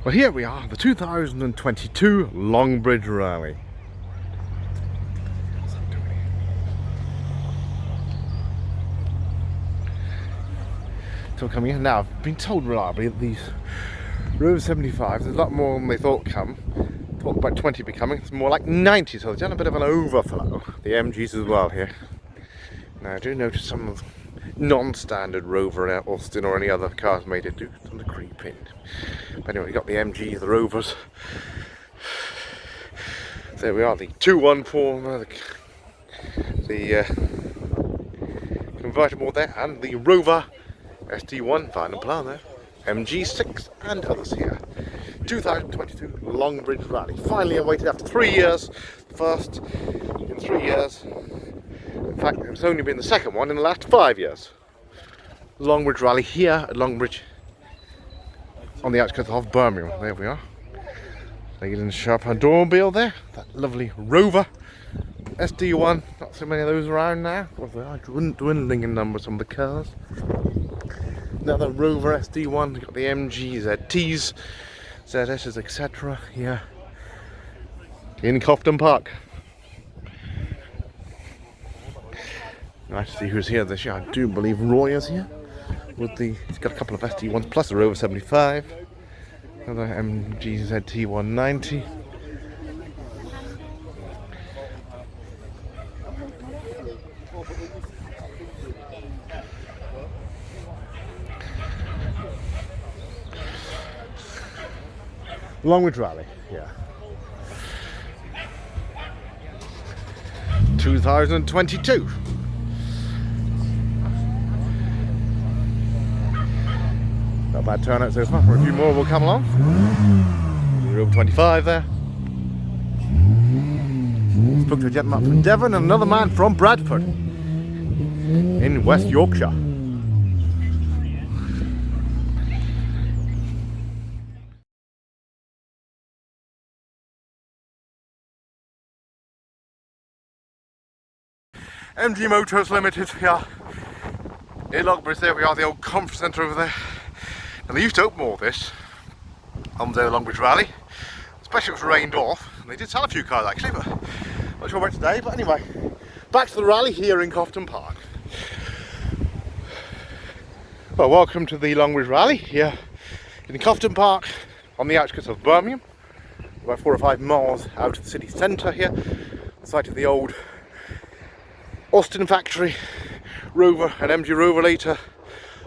Well, here we are, the 2022 Longbridge Rally. Still coming in. Now, I've been told reliably that these Rover 75s, there's a lot more than they thought come. Thought about 20 be coming. It's more like 90, so they've done a bit of an overflow. The MGs as well here. Now, I do notice some of non-standard Rover at Austin or any other cars made it do some to creep in. But anyway, we got the MGs, the Rovers. There we are, the 214, the convertible there, and the Rover SD1 final plan there, MG6 and others here. 2022 Longbridge Rally, finally awaited after 3 years, the first in 3 years. In fact, it's only been the second one in the last 5 years. Longbridge Rally here at Longbridge, on the outskirts of Birmingham. There we are. They get in the sharp automobile there. That lovely Rover SD1. Not so many of those around now. Well, they are dwindling in number, some of the cars. Another Rover SD1. We've got the MG, ZTs, ZSs, etc. here in Cofton Park. Nice to see who's here this year. I do believe Roy is here. He's got a couple of SD1s plus a Rover 75. Another MG ZT 190. Longbridge Rally, yeah. 2022. Not a bad turnout so far. A few more will come along. Rover 25 there. Spoke to a gentleman from Devon and another man from Bradford in West Yorkshire. MG Motors Limited here in Longbridge. There we are, the old conference centre over there. And they used to open all this on the day of the Longbridge Rally, especially if it was rained off. And they did sell a few cars actually, but not sure about today. But anyway, back to the rally here in Cofton Park. Well, welcome to the Longbridge Rally here in Cofton Park on the outskirts of Birmingham, about 4 or 5 miles out of the city centre here, the site of the old Austin factory, Rover and MG Rover later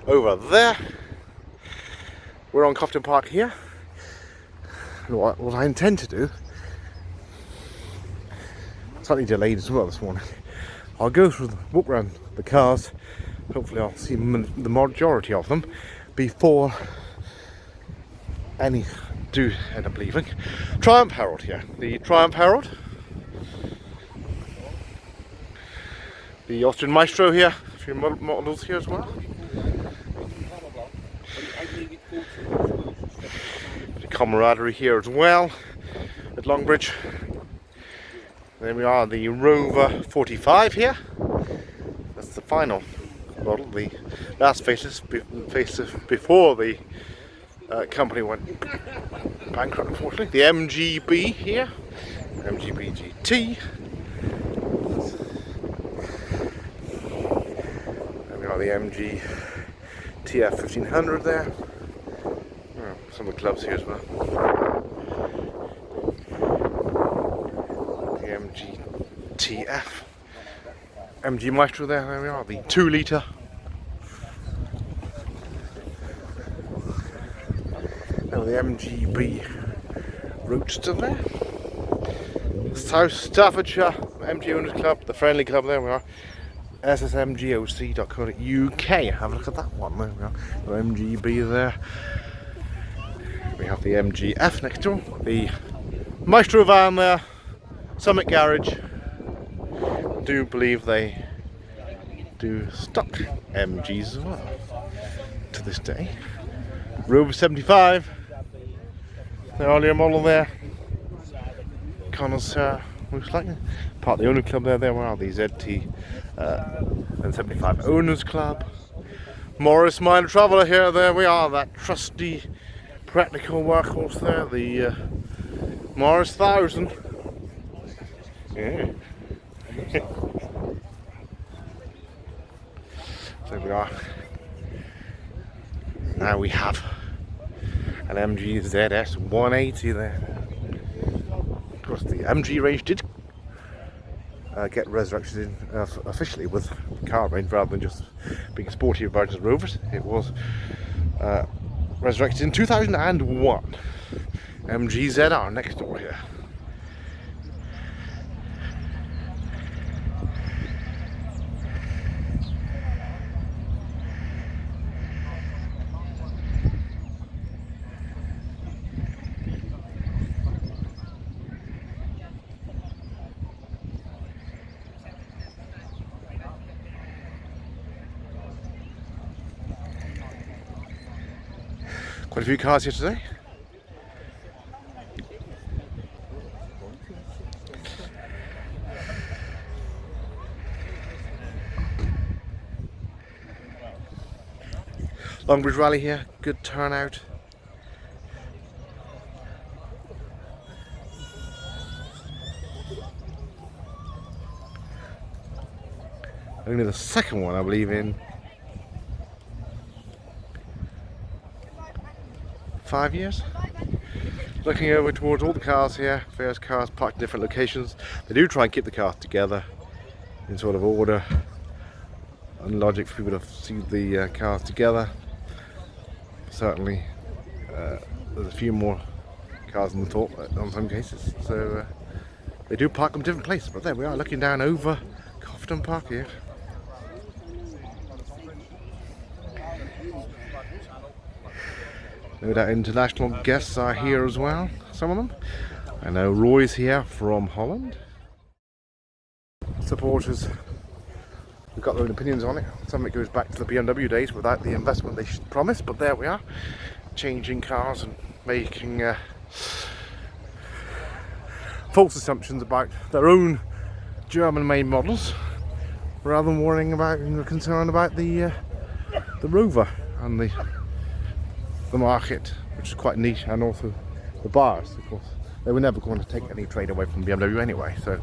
over there. We're on Cofton Park here. What I intend to do, slightly delayed as well this morning, I'll go through walk around the cars. Hopefully I'll see the majority of them before any do end up leaving. Triumph Herald here, the Triumph Herald. The Austrian Maestro here, a few models here as well. The Camaraderie here as well at Longbridge. There we are, the Rover 45 here. That's the final model, the last facelift before the company went bankrupt, unfortunately. The MGB here, MGB GT. The MG TF 1500 there. Oh, some of the clubs here as well. The MG TF. MG Maestro there we are. The 2 litre. And the MGB Roadster there. South Staffordshire MG Owners Club, the friendly club there we are. ssmgoc.co.uk. Have a look at that one. There we are. The MGB there. We have the MGF next door. The Maestro van there. Summit Garage. I do believe they do stock MGs as well to this day. Rover 75. The earlier model there. Connors most likely. Part of the owner club there we are. The ZT and 75 Owners Club. Morris Minor Traveller here, there we are, that trusty practical workhorse there, the Morris 1000. Yeah. There we are. Now we have an MG ZS 180 there. Of course, the MG range did get resurrected officially with car range rather than just being sporty versions of Rovers. It was resurrected in 2001. MG ZR next door here. Quite a few cars here today. Longbridge Rally here, good turnout. Only the second one, I believe, in 5 years. Looking over towards all the cars here, various cars parked in different locations. They do try and keep the cars together in sort of order and logic for people to see the cars together. Certainly there's a few more cars than thought in some cases, so they do park them in different places. But there we are, looking down over Cofton Park here. No doubt international guests are here as well, some of them. I know Roy's here from Holland. Supporters, we've got their own opinions on it. Some of it goes back to the BMW days without the investment they promised, but there we are, changing cars and making false assumptions about their own German-made models, rather than worrying about and concerned about the Rover and the market, which is quite niche, and also the buyers. Of course, they were never going to take any trade away from BMW anyway, so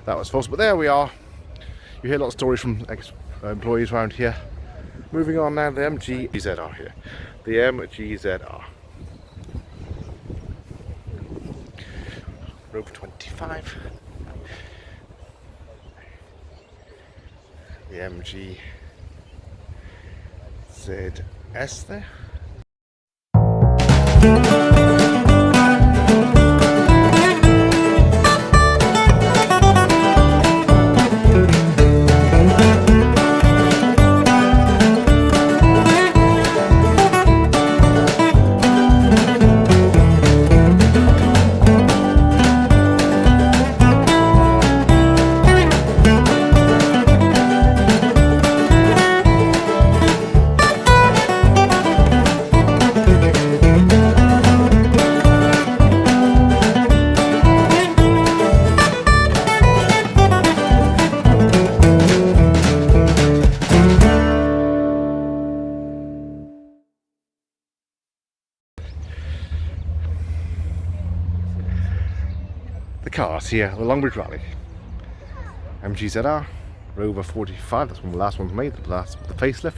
that was false. But there we are. You hear a lot of stories from ex-employees around here. Moving on now, the MG ZR here. The MG ZR. Rover 25. The MG ZS there. The cars here, the Longbridge Rally. MG ZR, Rover 45, that's one of the last ones made, the facelift.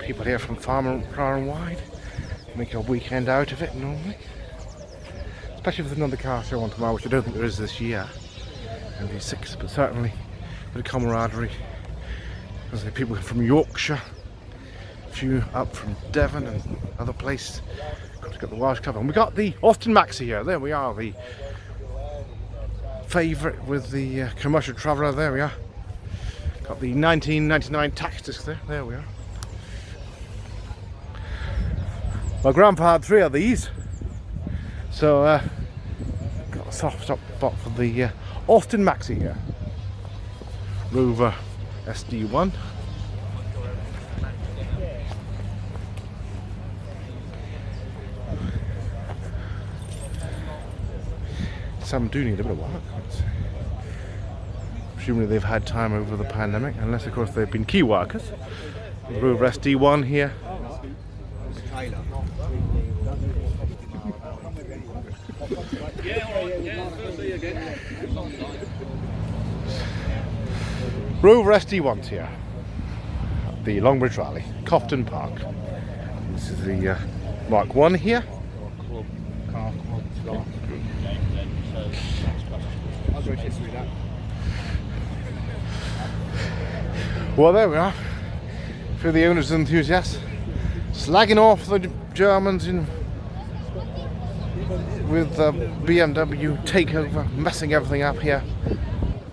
People here from far and wide make a weekend out of it normally. Especially with another car show on tomorrow, which I don't think there is this year. MG6, but certainly with the Camaraderie. There's people from Yorkshire, a few up from Devon and other places. We've got the Welsh Club, and we got the Austin Maxi here. There we are, the favourite with the commercial traveller. There we are. Got the 1999 tax disc there. There we are. My grandpa had 3 of these, so got a soft spot for the Austin Maxi here. Rover SD1. Some do need a bit of work. Presumably they've had time over the pandemic, unless of course they've been key workers. The Rover SD1 here. Rover SD1's here at the Longbridge Rally, Cofton Park. This is the Mark 1 here. Well, there we are. For the owners and enthusiasts, slagging off the Germans with the BMW takeover, messing everything up here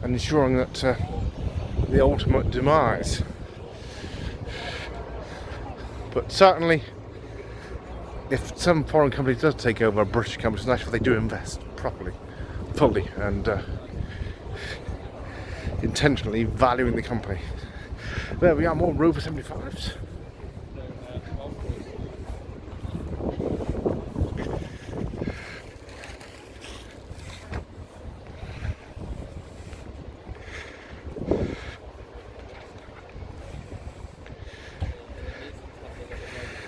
and ensuring that the ultimate demise. But certainly, if some foreign company does take over a British company, it's nice if they do invest properly, fully, and intentionally valuing the company. There we are, more Rover 75s.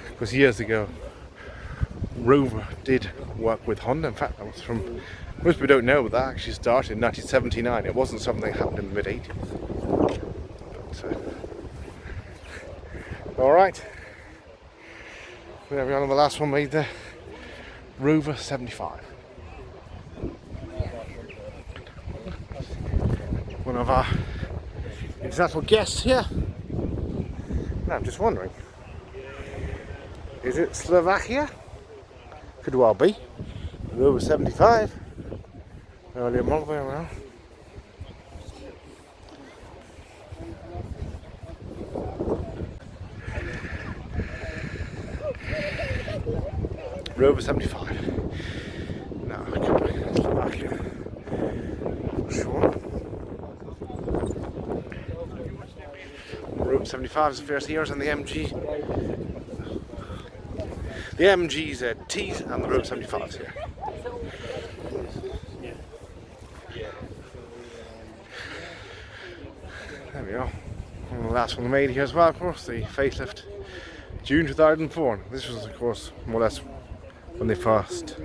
Because years ago, Rover did work with Honda. In fact, that was from, most people don't know, but that actually started in 1979. It wasn't something that happened in the mid-80s. Alright, there we are on the last one made there, Rover 75. One of our international guests here. Now I'm just wondering, is it Slovakia? Could well be. Rover 75. Earlier model there now. Rover 75. No, I can't believe Slovakia. Sure. Rover 75 is the first years and the MG. The MGZTs and the Rover 75s here. There we are. And the last one made here as well, of course, the facelift. June 2004. This was, of course, more or less when they first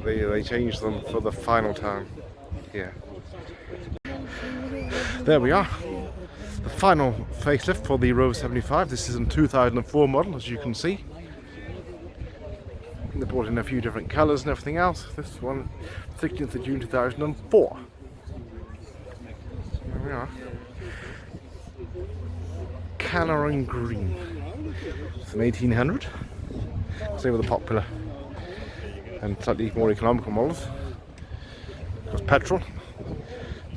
they changed them for the final time. Yeah. There we are. The final facelift for the Rover 75. This is a 2004 model, as you can see. They brought in a few different colours and everything else. This one, 16th of June 2004. There we are. Canary green. It's an 1800. Same with the popular and slightly more economical models. Because petrol.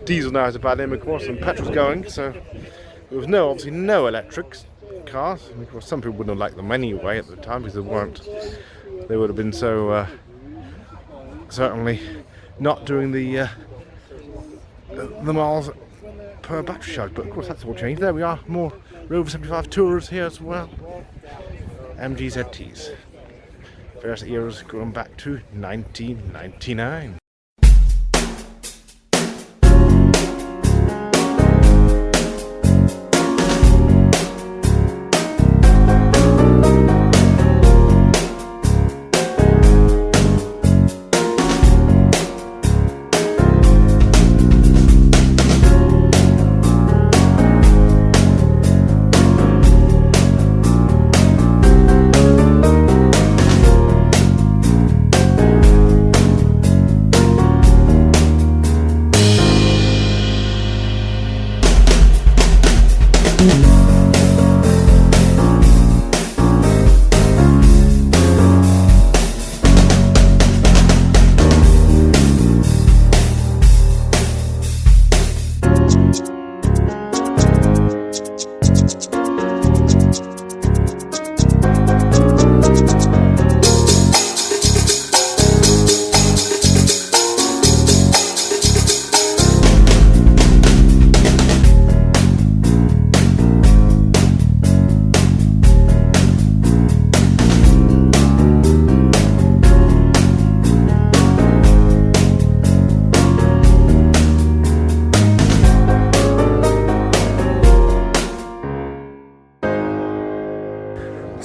Diesel now has a bad name, of course, and petrol's going, so there was obviously no electric cars. And of course, some people wouldn't have liked them anyway at the time because they would have been so certainly not doing the miles per battery charge. But of course, that's all changed. There we are, more Rover 75 Tours here as well. MGZTs. Various eras going back to 1999.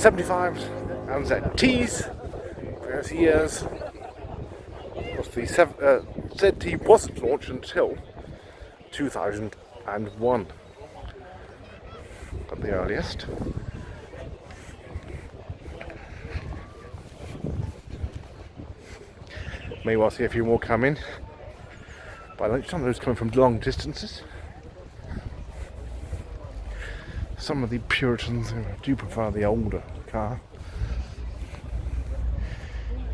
75s and ZTs, various years. The ZT wasn't launched until 2001 at the earliest. May well see a few more come in by lunchtime, those coming from long distances. Some of the Puritans do prefer the older car.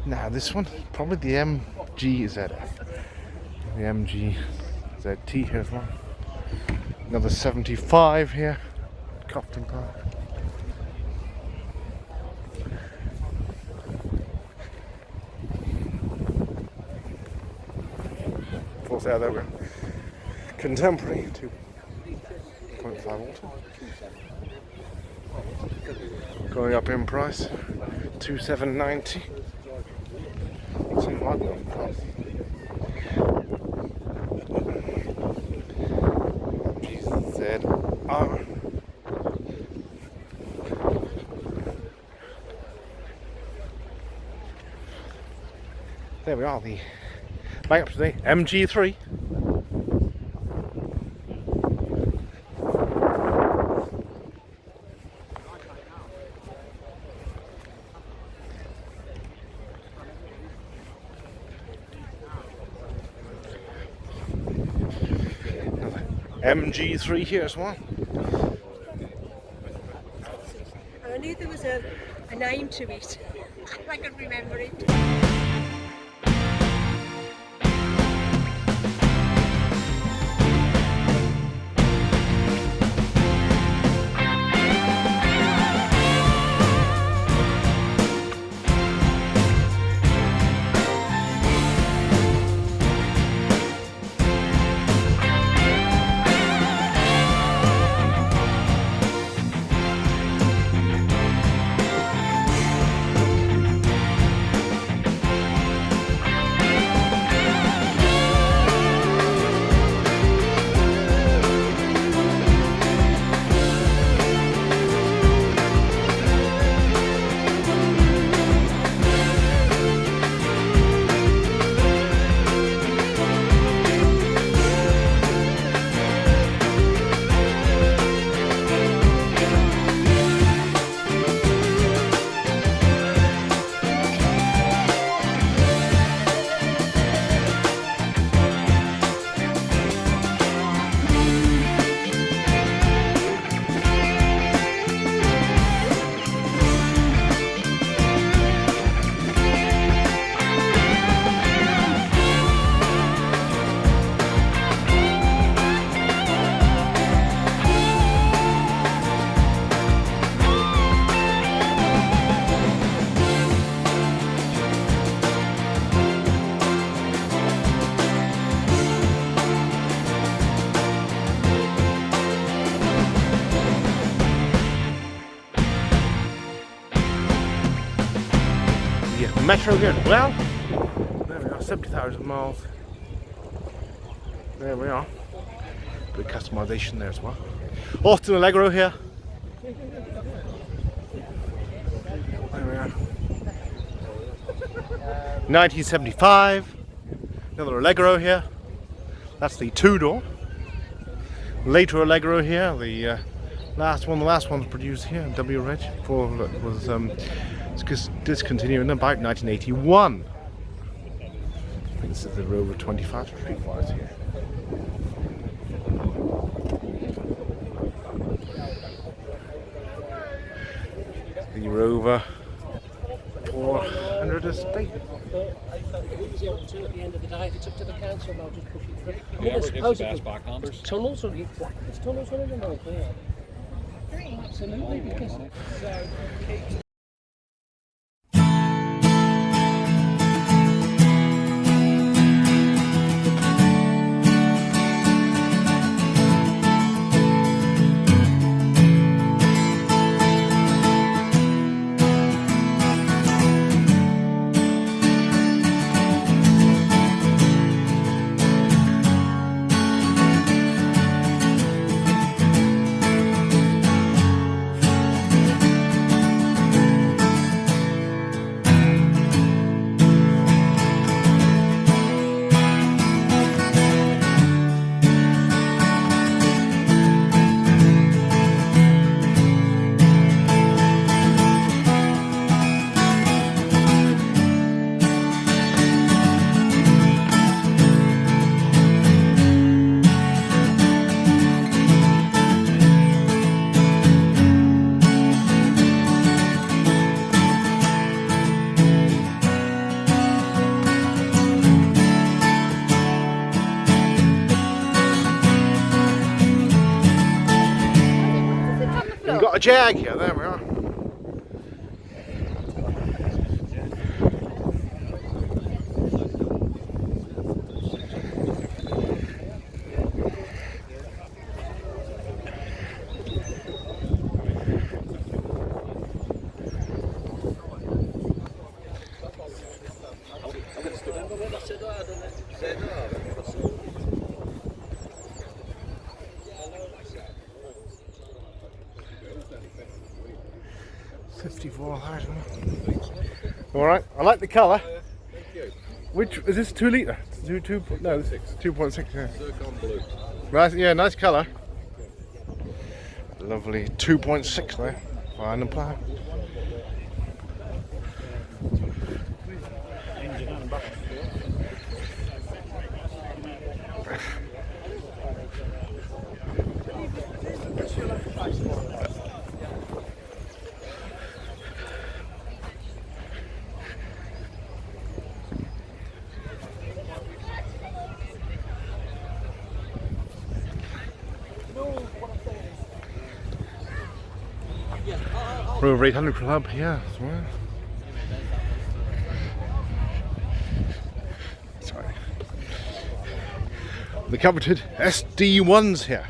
Now this one, probably the MGZF. The MGZT here as well. Another 75 here, Cofton car. Of course, there we go. Contemporary 2.5 auto. Going up in price, 2,790. Some modern cars. GZR. There we are, the back up to the MG3. MG3 here as well. I knew there was a name to it. I can remember it. Metro here as well. There we are, 70,000 miles. There we are. Bit of customization there as well. Austin Allegro here. There we are. 1975. Another Allegro here. That's the two-door. Later Allegro here. The last one's produced here in W Reg. Before it was discontinued in about 1981. I think this is the Rover 25 Streetwise here. The Rover 400 estate. At the end of the day, if it's up to the council, they'll just push it through. Yeah, we're doing fast back numbers. Tunnels, or there's tunnels on it, yeah. Absolutely, because got a Jag here, there we are. All right, I like the colour. Which is this? 2 litre? No, this is 2.6. Yeah. Zircon blue. Nice, yeah, nice colour. Lovely 2.6 there. Fine and plough. Rover 800 Club, yeah, as well. Sorry. The coveted SD1s here.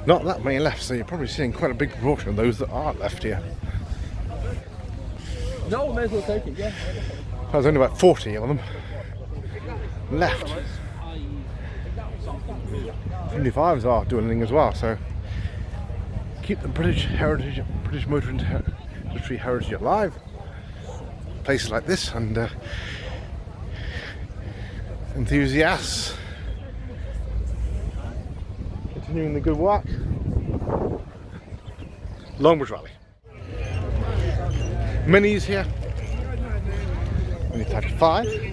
Not that many left, so you're probably seeing quite a big proportion of those that are left here. No, may as well take it, yeah. There's only about 40 of them left. 75s are dwindling as well, so keep the British motor industry heritage alive. Places like this and enthusiasts continuing the good work. Longbridge Rally. Minis here. Only 35.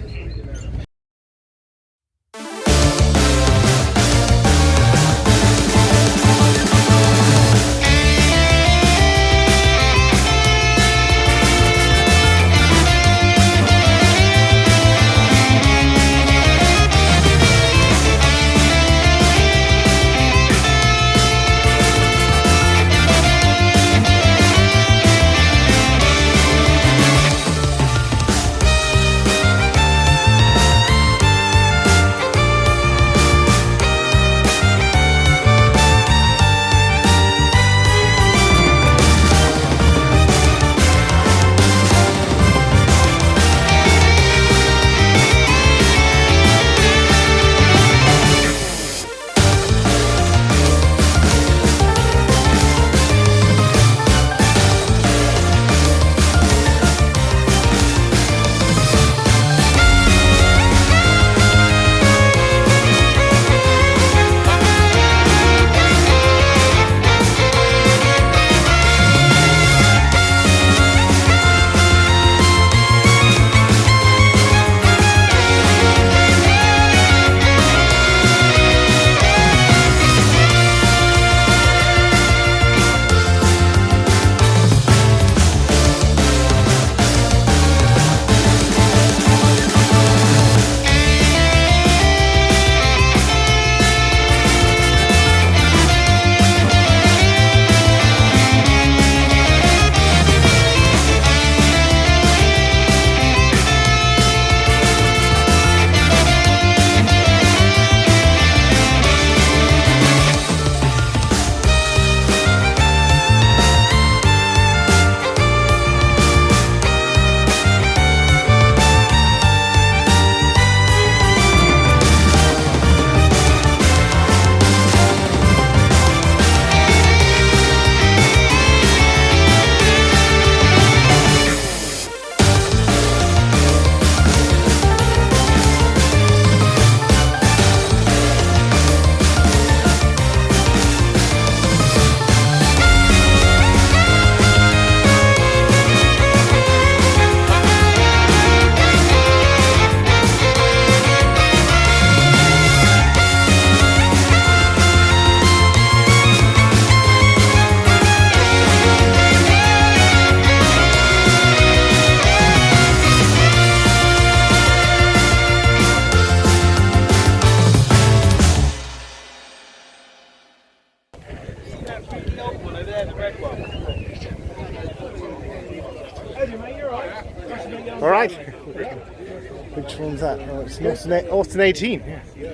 one's that? Oh, it's an Austin 18. Yeah.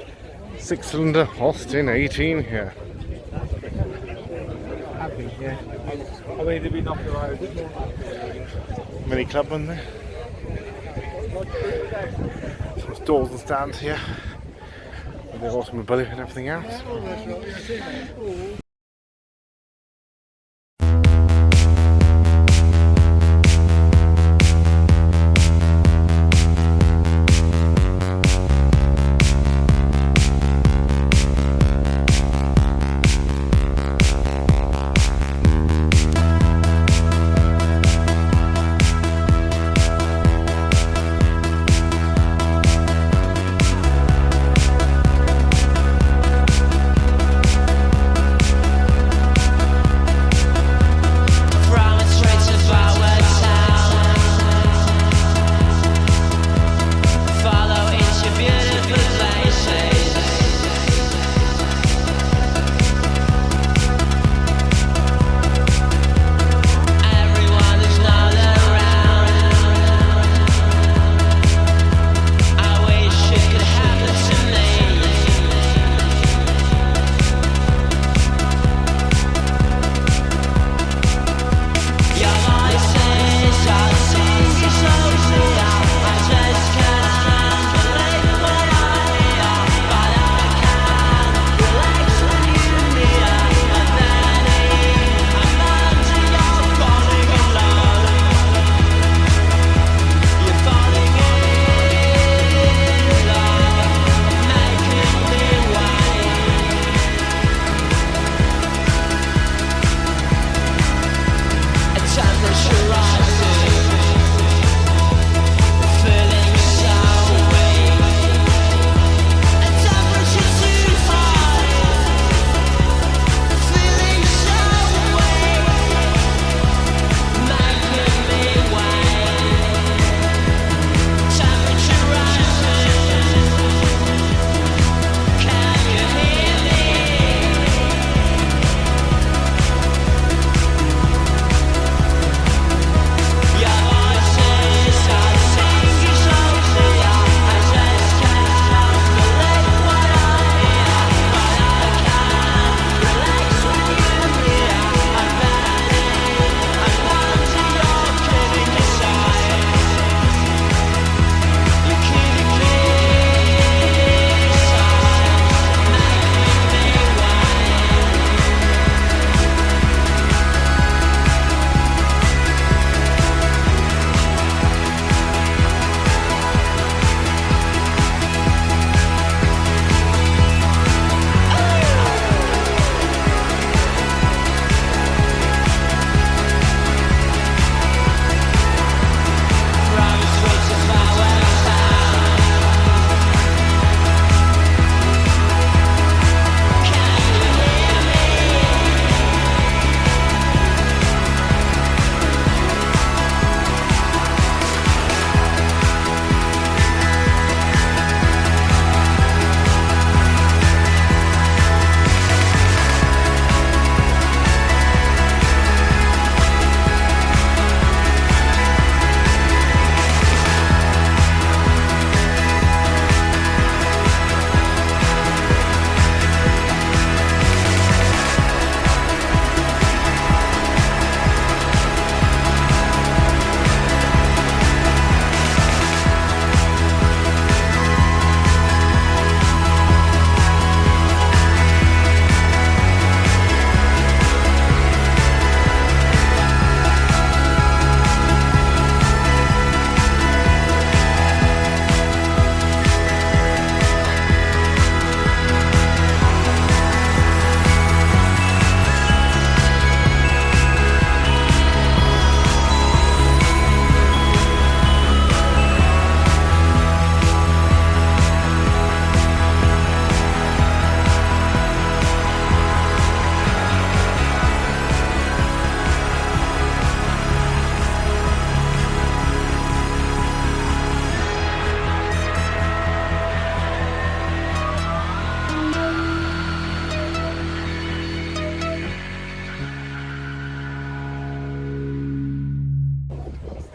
6-cylinder Austin 18 here. Happy, yeah. I mean, they've been off the road. Many clubmen there. Some stalls and stands here with their automobile and everything else.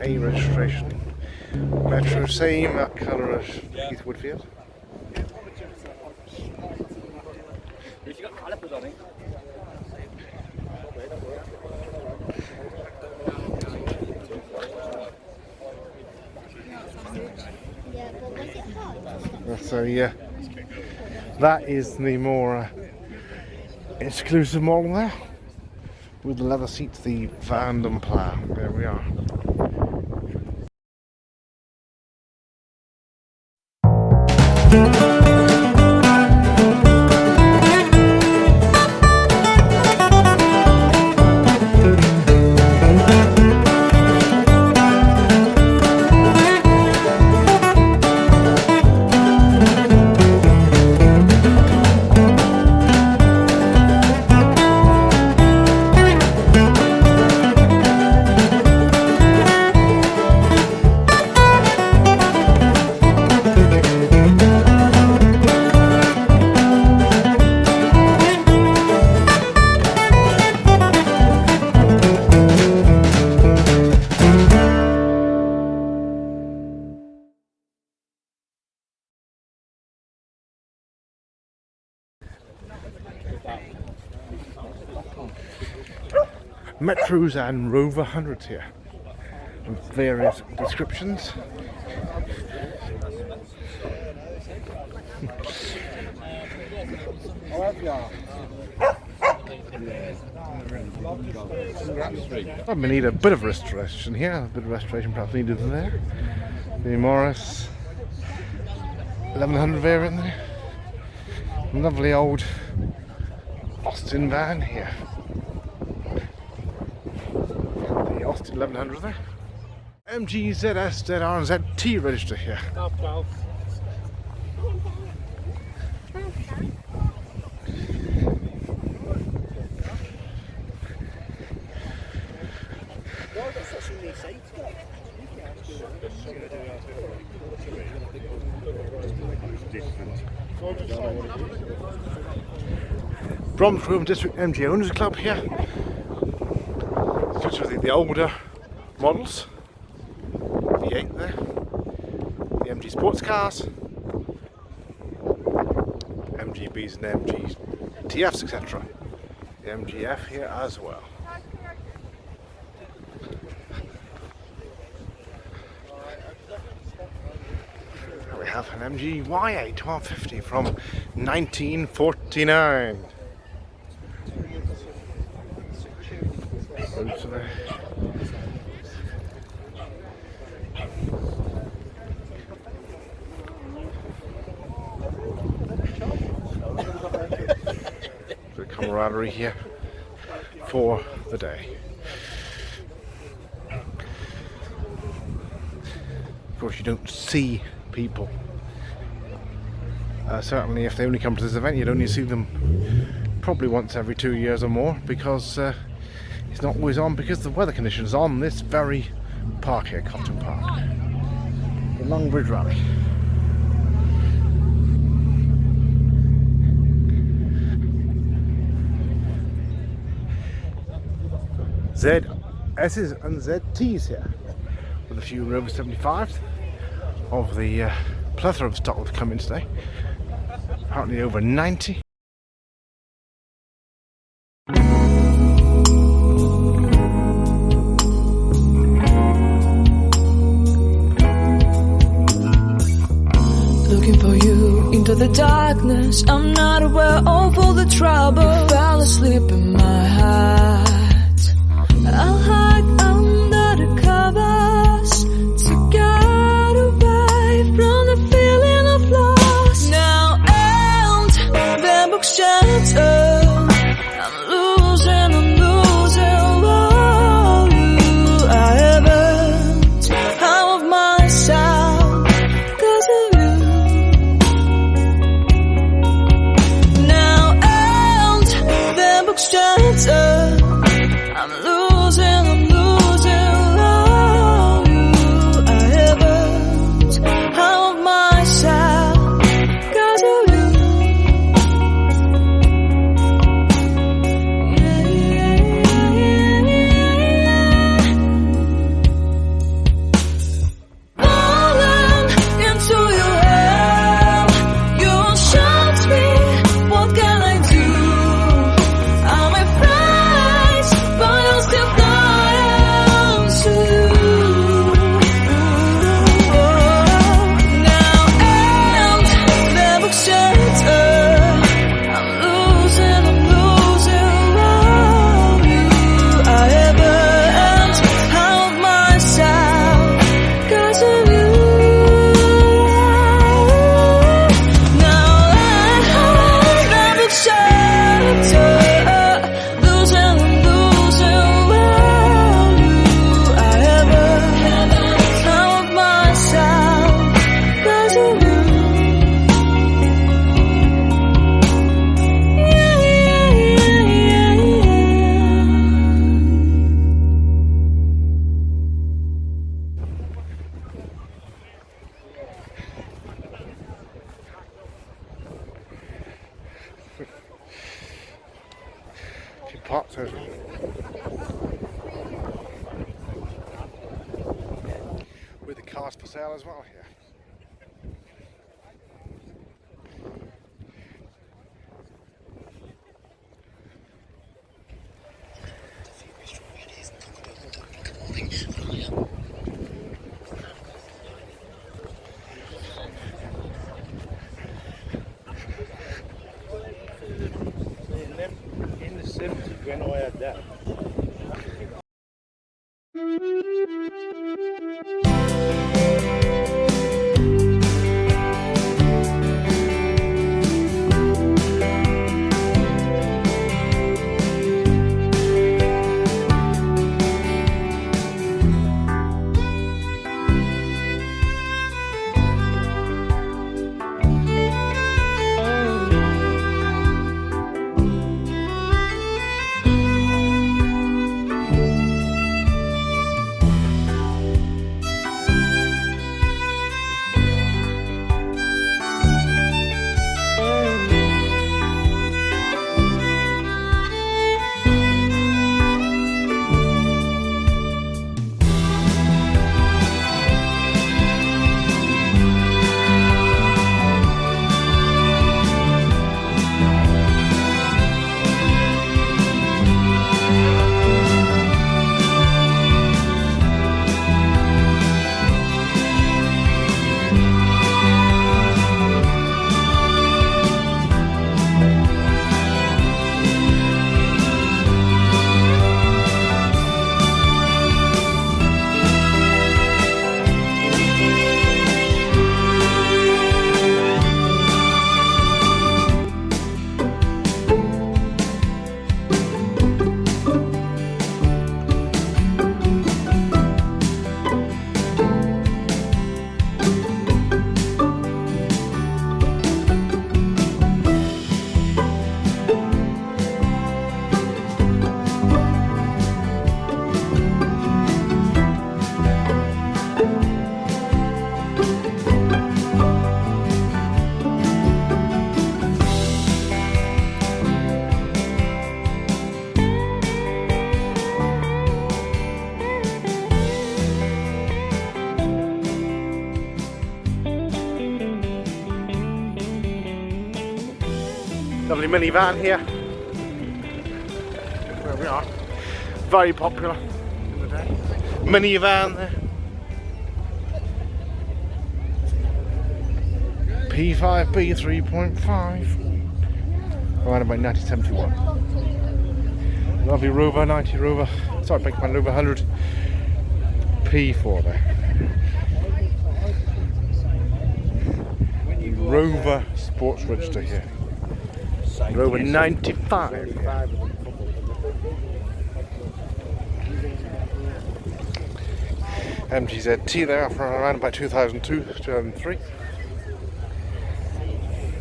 A registration Metro, same colour as Keith Woodfield. If you got calipers on it. So yeah, that is the more exclusive model there, with the leather seats, the Vanden Plough. There we are. Metros and Rover 100s here, of various descriptions. I need a bit of restoration here, a bit of restoration perhaps needed there. The Morris 1100 variant there. Lovely old Austin van here. The Austin 1100 there. MG ZS ZR and ZT register here. Bromsgrove District MG Owners Club here. Just with the older models. V8 there. The MG sports cars. MGBs and MGTFs, etc. The MGF here as well. We have an MG Y8 1250 from 1949. The camaraderie here for the day. Of course, you don't see people. Certainly, if they only come to this event, you'd only see them probably once every 2 years or more, because it's not always on because the weather conditions on this very park here, Cofton Park. The Longbridge Rally. ZS's and ZT's here, with a few Rover 75s of the plethora of stock that's come in today. Apparently over 90. Looking for you into the darkness, I'm not aware of all the trouble. You fell asleep in my heart. I'll hide under the covers to get away from the feeling of loss. Now and the book's shattered, I'm losing all you I haven't. How of myself, 'cause of you. Now and the book's shattered, I'm losing all you I haven't. How of myself, 'cause of you. parts as well. With the cars for sale as well here. In the 70s when I had that. Lovely minivan here. There we are. Very popular in the day. Minivan there. P5B 3.5. Around about 1971. Lovely Rover, 90 Rover. Sorry, big man, Rover 100. P4 there. Rover sports register here. Rover 95. MGZT there for around about 2002, 2003.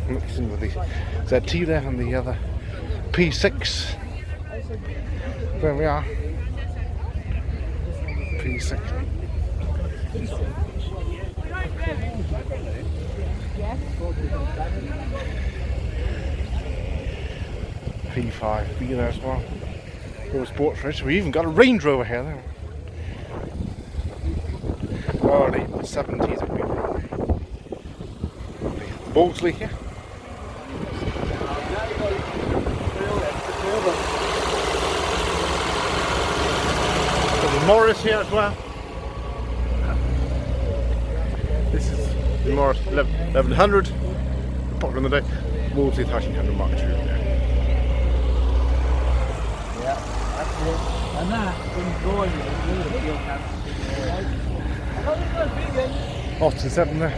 Mixing with the ZT there and the other P6. There we are. P6. P5B there as well. Little sports race. We even got a Range Rover here there. Early 70s it would be. Bowlsley here. There's a Morris here as well. This is the Morris 1100. Popular in the day. Bowlsley 1300 Mark II there. And that, when going, Austin 7 there.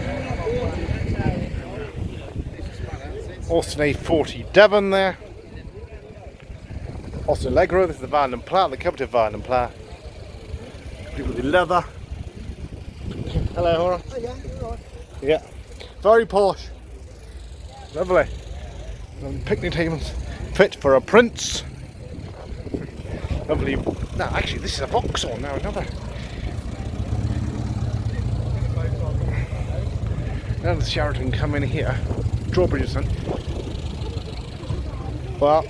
Austin A40 Devon there. Austin Allegro, this is the Van and Plat, the coveted Van and Plat. With the leather. Hello, Hora. Oh yeah, you're right. Yeah. Very posh. Lovely. And picnic tables fit for a prince. Lovely. No, actually, this is a Vauxhall now, another. Now the Sheraton come in here. Drawbridge son. Well,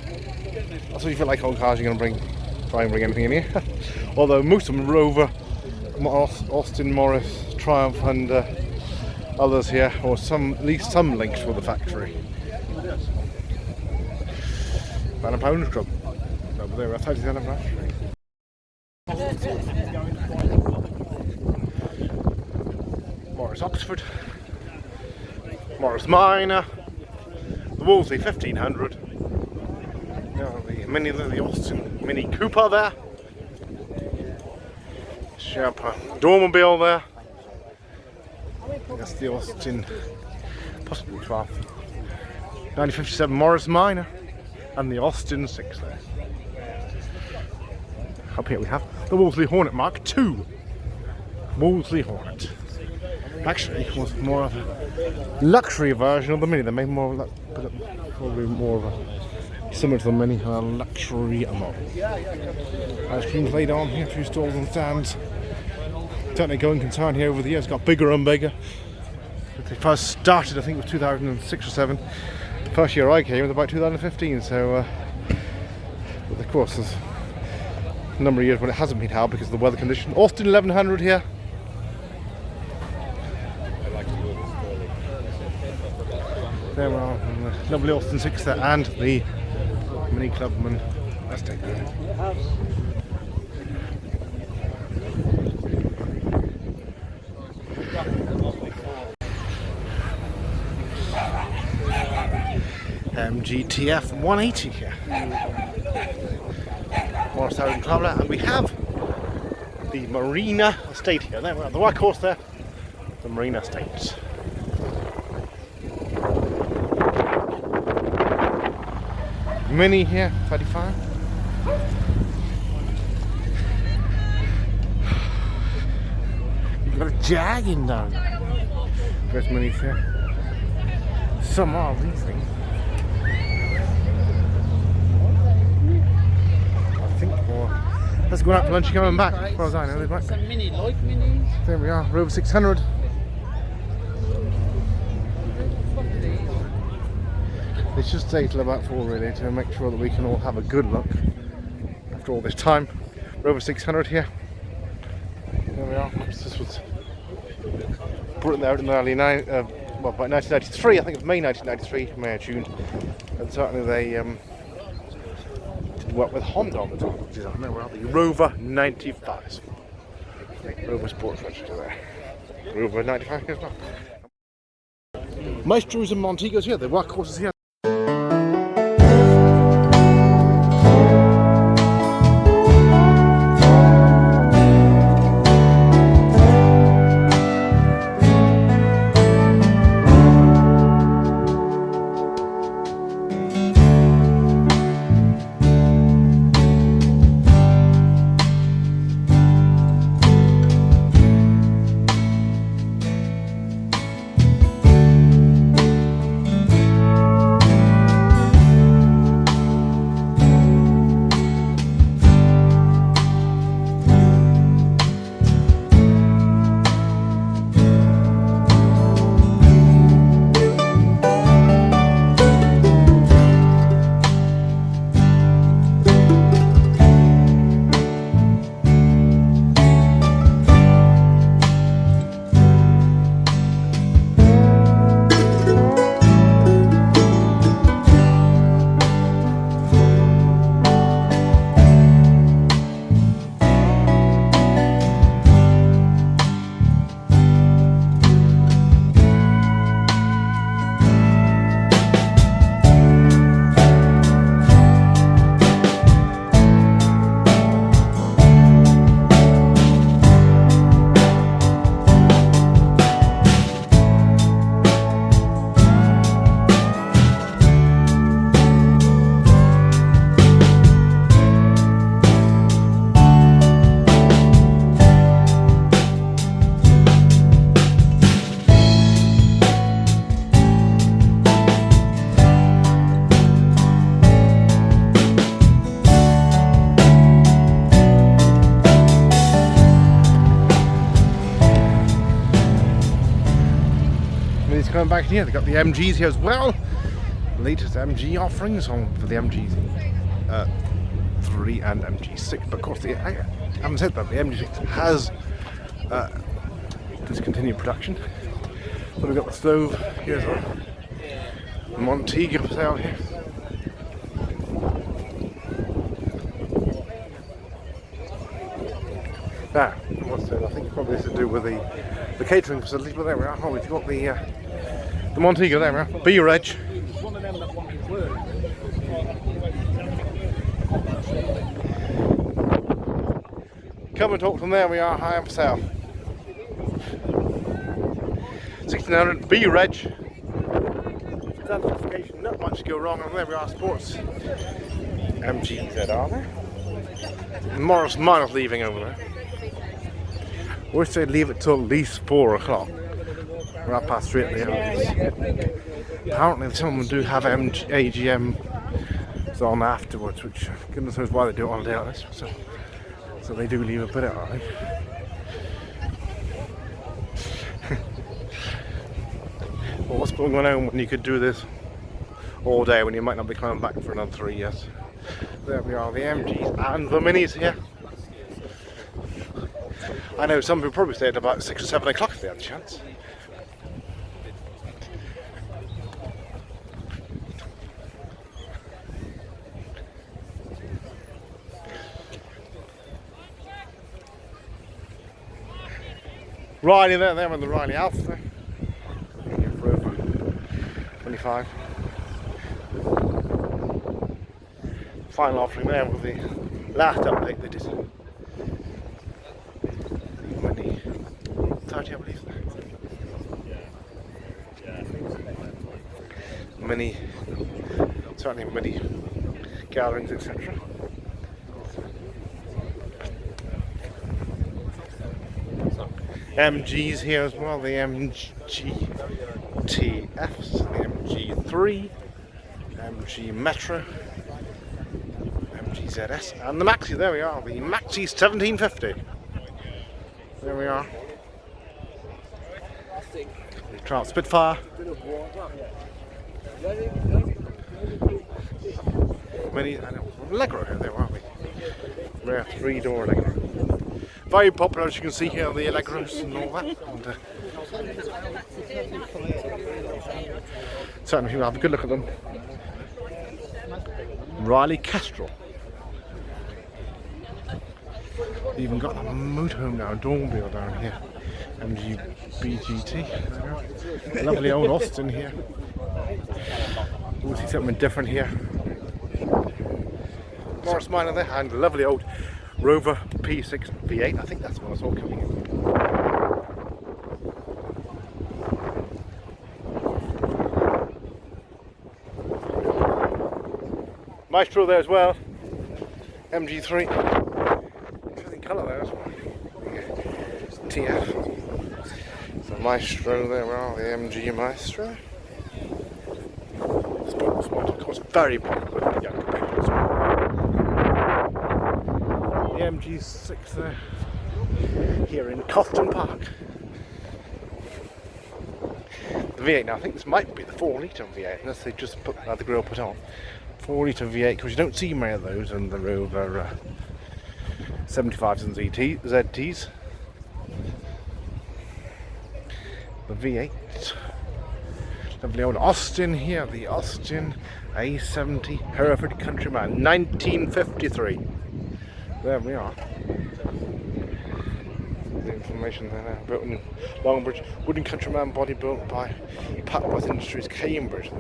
That's what you feel like old cars. You're going to try and bring anything in here. Although most of them, Rover, Austin, Morris, Triumph, and others here, or at least some links for the factory. Van & Pound Club. Over there, outside the factory. Morris Oxford, Morris Minor, the Wolseley 1500. The Austin Mini Cooper there. Sherpa Dormobile there. That's the Austin, possibly 12. 1957 Morris Minor and the Austin 6 there. Up here we have the Wolseley Hornet Mark II. Wolseley Hornet. Actually, it was more of a luxury version of the Mini. They made probably more of a similar to the Mini, a luxury model. Ice cream's laid on here, a few stalls and stands. Certainly going concern here over the years, got bigger and bigger. They first started, I think it was 2006 or 7. The first year I came was about 2015, so but of course there's a number of years when it hasn't been held because of the weather condition. Austin 1100 here. There we are, the lovely Austin 6 there, and the Mini Clubman. Let's take that. MGTF 180 here. Morris Howden Clubler, and we have the Marina Estate here. There we are, the workhorse there, the Marina Estate. Mini here, 35. You've got a Jag in down there. There's Minis here. Some are these things. I think more. Let's go out for lunch and coming back. As far as I know, they might be. Some mini, like minis. There we are, Rover 600. It's just stayed till about 4 really to make sure that we can all have a good look after all this time. Rover 600 here. There we are. This was brought out in the early about 1993. I think it was May 1993, May or June. And certainly they did work with Honda on the top of the design. There we are, the Rover 95. Rover Sports Register there. Rover 95 as well. Maestros and Montegos here. The workhorses here. Coming back here, they've got the MGs here as well. Latest MG offerings on for the MGs. 3 and MG6, but of course I haven't said that the MG6 has discontinued production. So we've got the stove here as well. The Montego for sale here. Now, what's that? I think probably this to do with the catering facility, but there we are. Oh, we've got the Montego there we are. B-Reg. One of them that wanted work. Come and talk to them, there we are, high for sale. 1600 B-Reg. Standard specification, not much to go wrong, and there we are, sports. MGZR there. Morris Minor's leaving over there. Wish they'd leave it till at least 4 o'clock. We're at past 3 at the hours. Apparently some of them do have AGM on afterwards, which goodness knows why they do it on a day like this. So they do leave a bit early. Well, what's going on when you could do this all day when you might not be coming back for another 3 years? There we are, the MGs and the Minis here. I know some people probably stay at about 6 or 7 o'clock if they had the chance. Riley there on the Riley Alpha there. Rover 25. Final offering there with the last update they did. Mini 30 I believe. Many, certainly many gatherings, etc. MGs here as well, the MGTFs, the MG3, MG Metro, MGZS, and the Maxi, there we are, the Maxi 1750. There we are. The Trout Spitfire. Many, I know, Allegro here, there aren't we? Rare 3-door Allegro. Very popular, as you can see here, the Allegros and all that. And, certainly, if you have a good look at them. Riley Kestrel. Even got a motorhome now, a Dornbill down here. MG BGT. Lovely old Austin here. We'll see something different here. Morris Minor there, and a lovely old Rover P6 V8. I think that's what I saw coming in. Maestro there as well. MG3. Interesting colour there as well. TF. So Maestro there, well, the MG Maestro. Sports mod, of course, very popular with the younger people as well. The MG6 there, here in Cofton Park. The V8, now I think this might be the 4-litre V8, unless they just put the grill put on. 4-litre V8, because you don't see many of those in the Rover 75s and ZTs. The V8. Lovely old Austin here, the Austin A70 Hereford Countryman, 1953. There we are. The information there now. Built in Longbridge, wooden countryman body built by Takeovers Industries, Cambridge.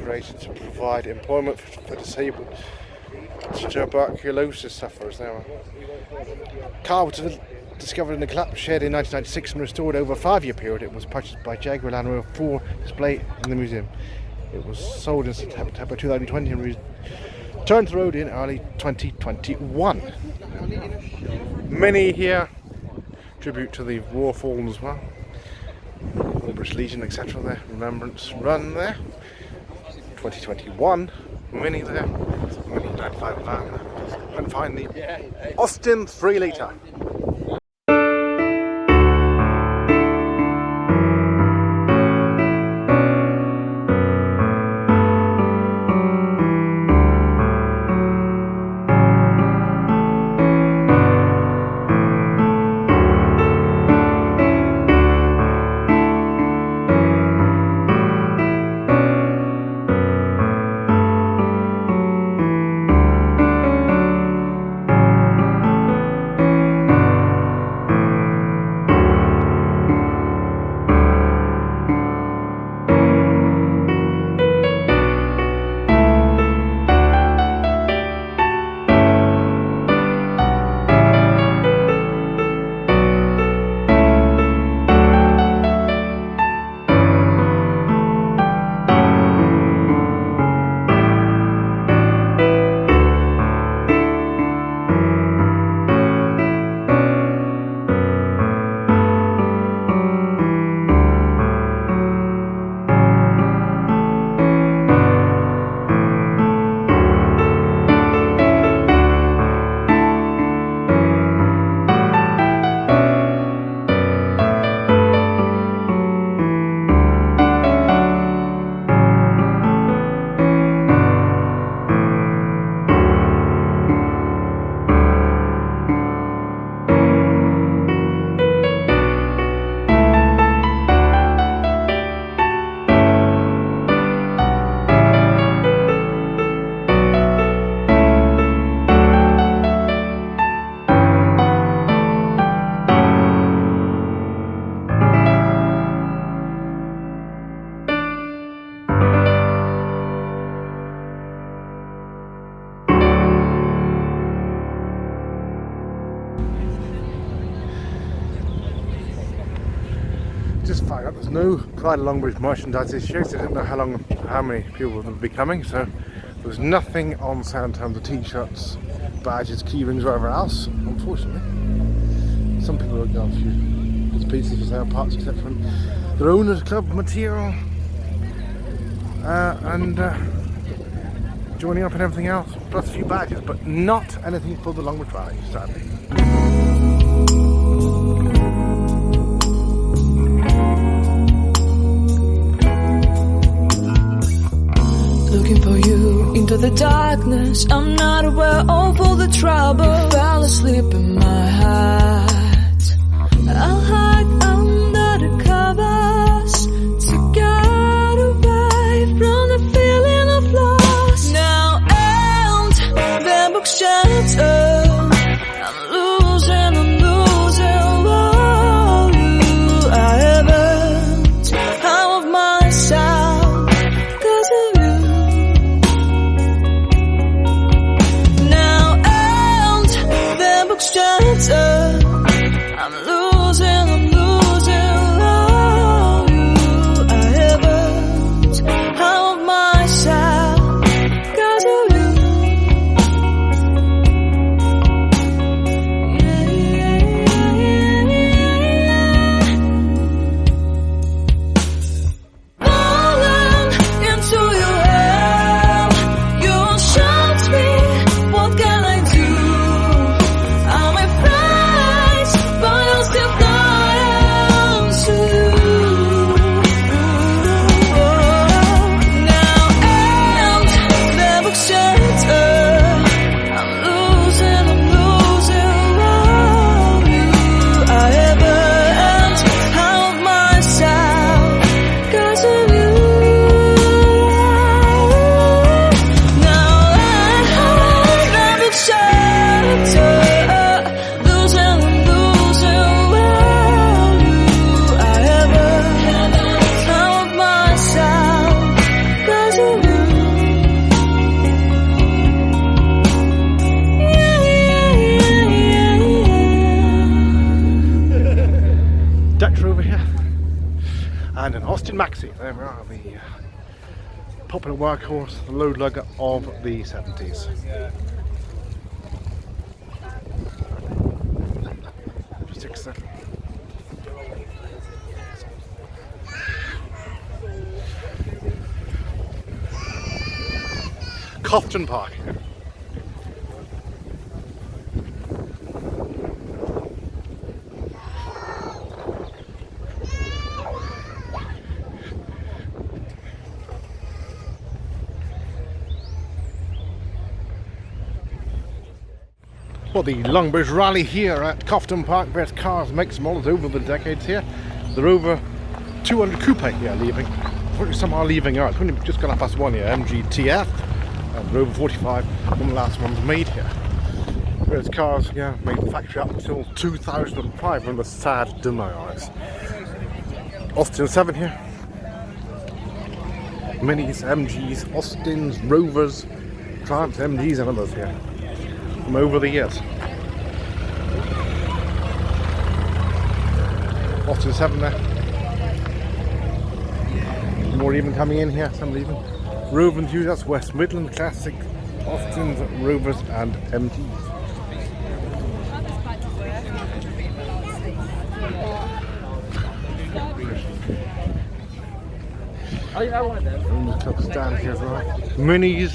Created to provide employment for disabled tuberculosis sufferers. There. Car was discovered in a collapsed shed in 1996 and restored over a 5-year period. It was purchased by Jaguar Land Rover for display in the museum. It was sold in September 2020 and returned to the road in early 2021. Many here, tribute to the war fallen as well. British Legion, etc. there. Remembrance Run there. 2021. Mini there. Mini 95 van there. And finally, Austin 3-litre. no Pride of Longbridge merchandise this year, so I didn't know how many people would be coming, so there was nothing on sale in terms of t-shirts, badges, keyrings, whatever else, unfortunately. Some people have got a few bits and pieces for sale, parts, etc. Their owners club material, and joining up and everything else, plus a few badges, but not anything for the Longbridge Rally, sadly. Looking for you into the darkness, I'm not aware of all the trouble. Fell asleep in my heart. I'll hide under the covers to get away from the feeling of loss. Now and the book's shattered. I'm losing all you I haven't. How of myself, 'cause of you. Now and the book's shattered. I'm losing all you I haven't. How of myself, 'cause of you. Falling into your hell, you shot me. What can I do? I'm afraid, but I'll still fly to you. Now and the book's shattered. I'm losing all you I haven't. How of myself, 'cause of you. Now and the book's shattered. Losing all you I haven't. How of myself, 'cause of you. Dexter over here, and an Austin Maxi. There we are, the popular workhorse, the load lugger of the 70s. Cofton Park. Well, the Longbridge Rally here at Cofton Park, best cars, makes, models over the decades here. The Rover 200 Coupe here leaving. Unfortunately, some are leaving out. It's only just gone up past one here, MGTF, and the Rover 45, one of the last ones made here. Whereas cars, yeah, made in the factory up until 2005, when the sad to my eyes. Austin 7 here. Minis, MGs, Austins, Rovers, Triumphs, MGs and others here from over the years. Austin 7 there. More even coming in here, some leaving. Rover enthusiasts, West Midland Classic, Austins, Rovers and MGs. I wanted them. And the club stand here as well. Minis.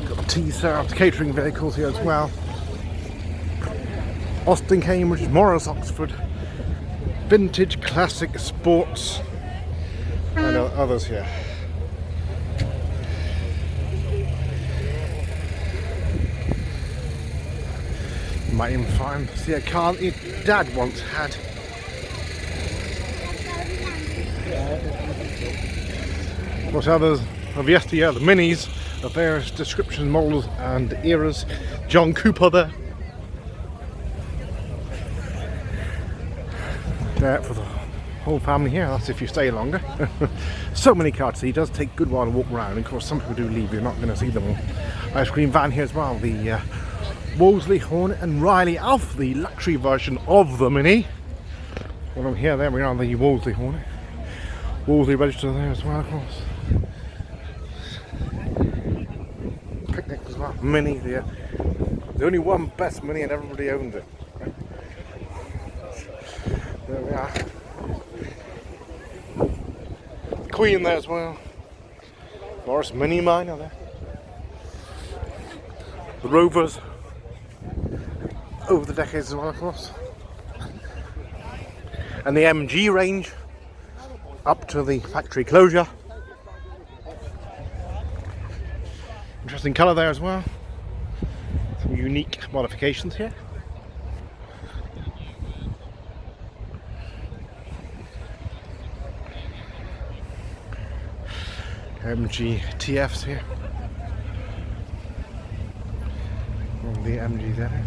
Got T-Served catering vehicles here as well. Austin, Cambridge, Morris, Oxford. Vintage, classic, sports. And others here. You might even see a car that your dad once had. What others of yesteryear, the Minis of various descriptions, models and eras. John Cooper there. There for the whole family here, that's if you stay longer. So many cars, so he does take a good while to walk around. Of course, some people do leave, you're not going to see them all. Ice cream van here as well, the Wolseley, Hornet and Riley Alf, the luxury version of the Mini. Well, I'm here, there we are, the Wolseley Hornet. Wolseley register there as well, of course. Picnic as well. Mini, yeah. There's only one best Mini and everybody owns it. There we are. Queen there as well. Morris Mini Miner there. The Rovers over the decades as well, of course. And the MG range up to the factory closure. Interesting colour there as well. Some unique modifications here. MG TFs here. And the MG there.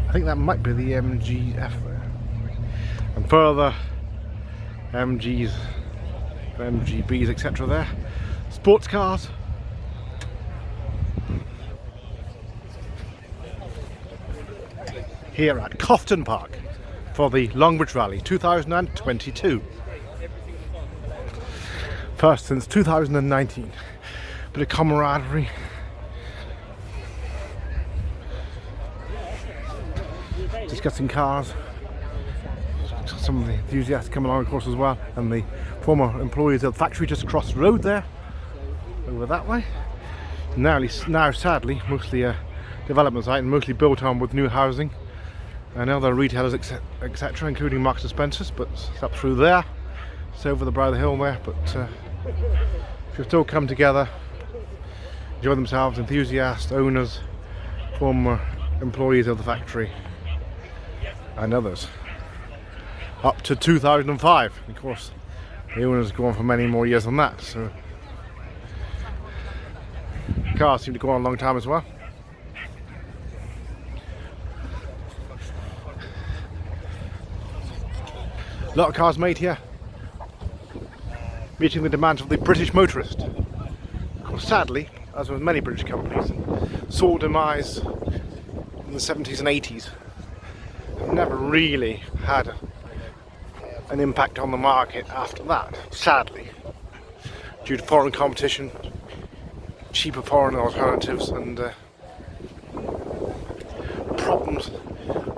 I think that might be the MGF there. And further MGs, MGBs, etc. there. Sports cars. Here at Cofton Park for the Longbridge Rally 2022. First since 2019. Bit of camaraderie. Discussing cars. Some of the enthusiasts coming along, of course, as well, and the former employees of the factory just across the road there, over that way. Now sadly, mostly a development site and mostly built on with new housing and other retailers, etc., including Marks and Spencer's, but it's up through there. It's over the brow of the hill there, but if still come together, enjoy themselves, enthusiasts, owners, former employees of the factory, and others. Up to 2005, of course, the owners go on for many more years than that, so cars seem to go on a long time as well. A lot of cars made here, meeting the demands of the British motorist. Of course, sadly, as with many British companies, saw demise in the 70s and 80s. Never really had an impact on the market after that, sadly, due to foreign competition, cheaper foreign alternatives, and problems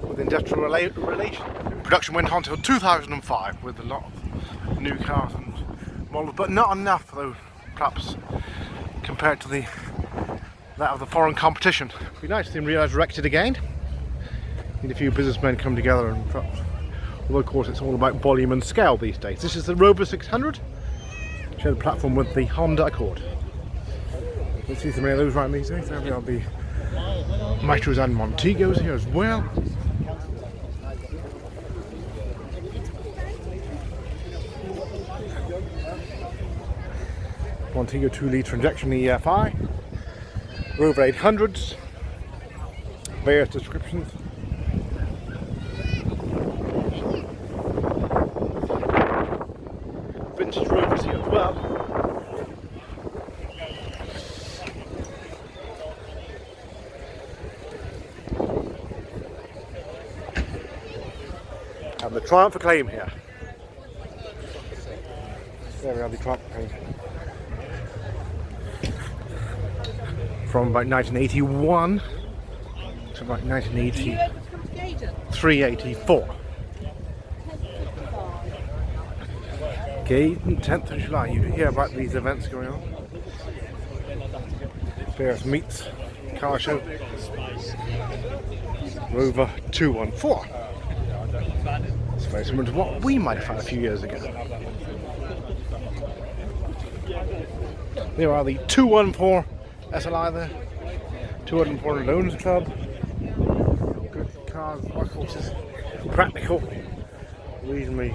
with industrial relations. Production went on till 2005 with a lot of new cars and models, but not enough though, perhaps, compared to that of the foreign competition. It'd be nice to see them resurrected again. Need a few businessmen come together, and perhaps, although of course it's all about volume and scale these days. This is the Rover 600, share the platform with the Honda Accord. Let's see so many of those around these days. There we are, the Mitros and Montegos here as well. Montego 2-litre injection EFI, Rover 800s, various descriptions. Vintage Rovers here as well. And the Triumph Acclaim here. There we are, the Triumph Acclaim. From about 1981 to about 1983, 84. Okay, 10th of July, you hear about these events going on. Various meets, car show, Rover 214. It's very similar to what we might have had a few years ago. There are the 214 SLI there, 204 Loans Club. Good cars, workhorses, practical, reasonably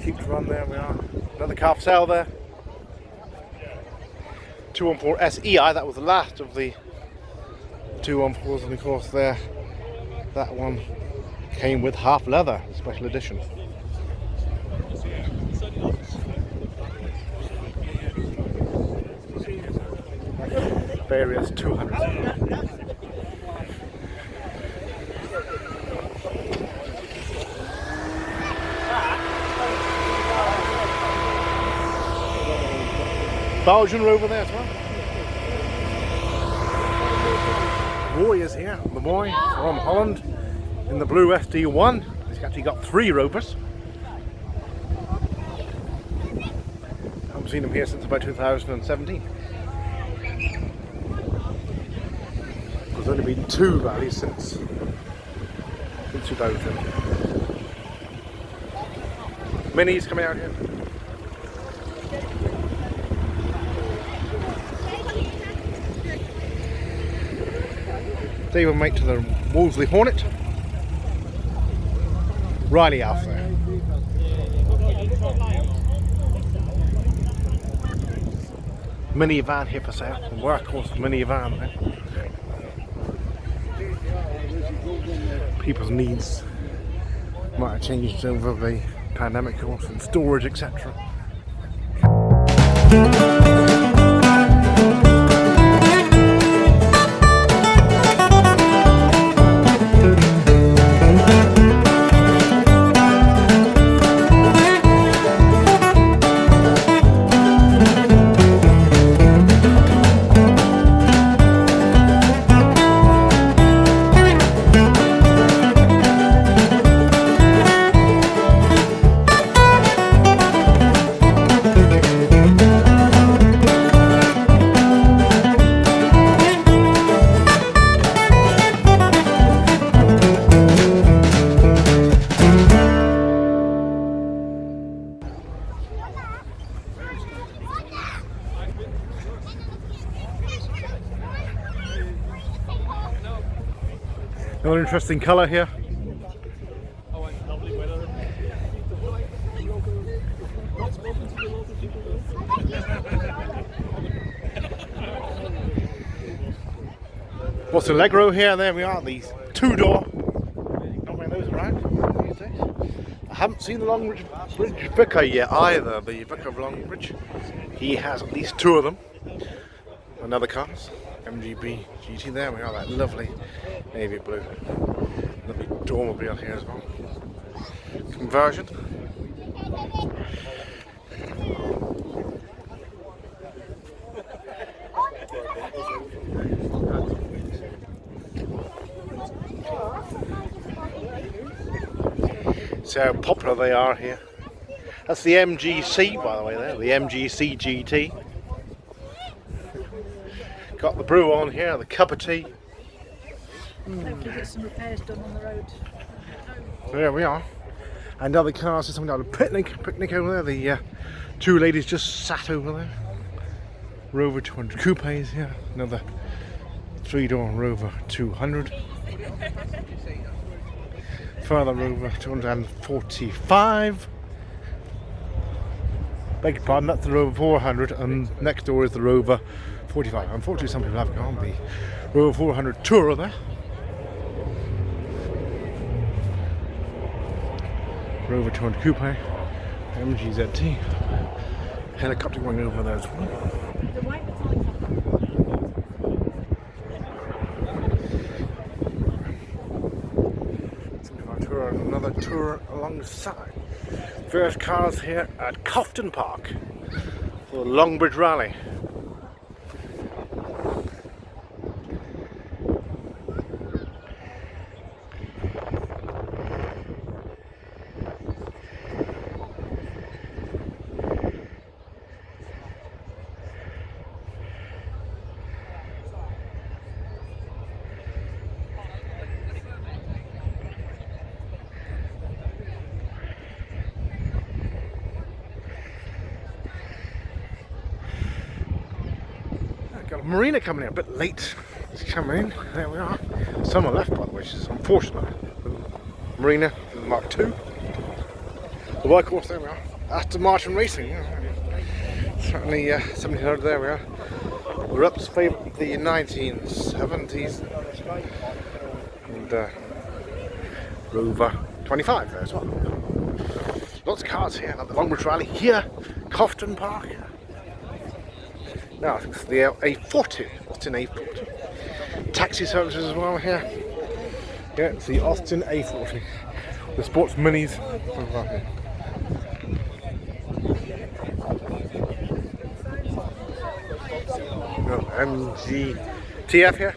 cheap to run. There we are. Another car for sale there. 214 SEI, that was the last of the 214s, and of course there, that one came with half leather, special edition. Various 200s. Belgian Rover there as well. Roy is here, the boy from Holland in the blue SD1. He's actually got 3 Rovers. Haven't seen him here since about 2017. There's only been 2 rallies since 2017. Minis coming out here. David mate to the Wolseley Hornet. Riley Alf there. Minivan here for sale. The workhorse minivan there. People's needs might have changed over the pandemic, of course, and storage, etc. Another interesting colour here. What's the leg row here? There we are, these 2-door. Not many of those around these days. I haven't seen the Longbridge Vicar yet either, the Vicar of Longbridge. He has at least 2 of them. Another cars. MGB GT, there we are, that lovely navy blue. Lovely dormobile here as well. Conversion. See how popular they are here. That's the MGC, by the way, there, the MGC GT. Got the brew on here, the cup of tea. Hopefully get some repairs done on the road. There we are. And other cars, there's something like a picnic over there. The 2 ladies just sat over there. Rover 200 coupes here. Another 3-door Rover 200. Further Rover 245. Beg your pardon, that's the Rover 400, and next door is the Rover 45. Unfortunately, some people haven't gone the Rover 400 Tourer there. Rover 200 Coupe, MGZT, helicopter going over there as well. The white metallic Another tour alongside. First cars here at Cofton Park for the Longbridge Rally. Got a marina coming in, a bit late. It's coming in. There we are. Some are left, by the way, which is unfortunate. Marina, Mark II. The workhorse, there we are. Aston Martin Racing. Yeah. Certainly 1700, there we are. We're up to favourite of the 1970s. And Rover 25 there as well. Lots of cars here at the Longbridge Rally here, Cofton Park. Now I think it's the A40, Austin A40. Taxi services as well here. Yeah, it's the Austin A40. The sports minis. MG TF here.